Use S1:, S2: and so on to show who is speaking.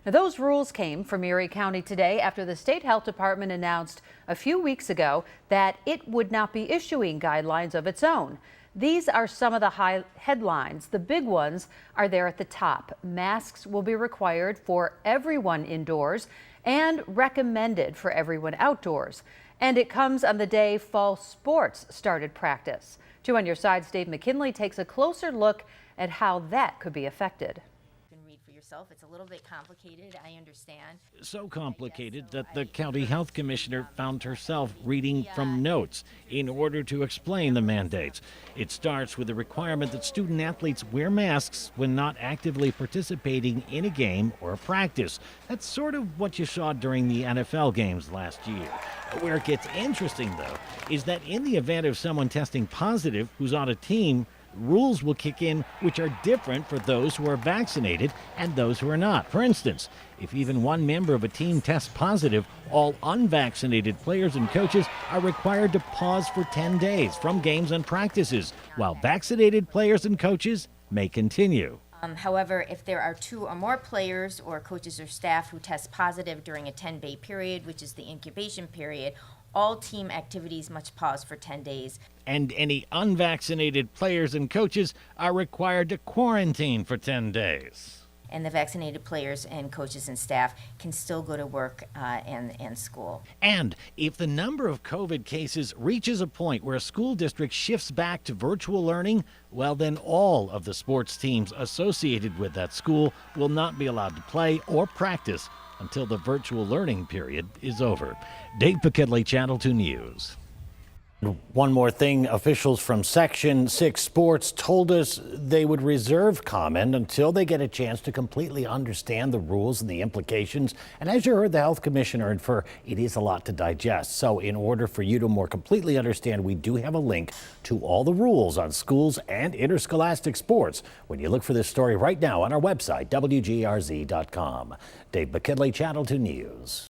S1: Now, those rules came from Erie County today after the state health department announced a few weeks ago that it would not be issuing guidelines of its own. These are some of the high headlines. The big ones are there at the top. Masks will be required for everyone indoors and recommended for everyone outdoors. And it comes on the day fall sports started practice. 2 on Your Side's Dave McKinley takes a closer look at how that could be affected.
S2: It's a little bit complicated, I understand.
S3: So complicated that the county health commissioner found herself reading from notes in order to explain the mandates. It starts with the requirement that student athletes wear masks when not actively participating in a game or a practice. That's sort of what you saw during the NFL games last year. Where it gets interesting, though, is that in the event of someone testing positive who's on a team, rules will kick in which are different for those who are vaccinated and those who are not. For instance, if even one member of a team tests positive, all unvaccinated players and coaches are required to pause for 10 days from games and practices, while vaccinated players and coaches may continue.
S2: However, if there are 2 or more players or coaches or staff who test positive during a 10-day period, which is the incubation period, all team activities must pause for 10 days.
S3: And any unvaccinated players and coaches are required to quarantine for 10 days.
S2: And the vaccinated players and coaches and staff can still go to work and school.
S3: And if the number of COVID cases reaches a point where a school district shifts back to virtual learning, well, then all of the sports teams associated with that school will not be allowed to play or practice until the virtual learning period is over. Dave McKinley, Channel 2 News. One more thing, officials from Section 6 Sports told us they would reserve comment until they get a chance to completely understand the rules and the implications. And as you heard the health commissioner infer, it is a lot to digest. So in order for you to more completely understand, we do have a link to all the rules on schools and interscholastic sports when you look for this story right now on our website, WGRZ.com. Dave McKinley, Channel 2 News.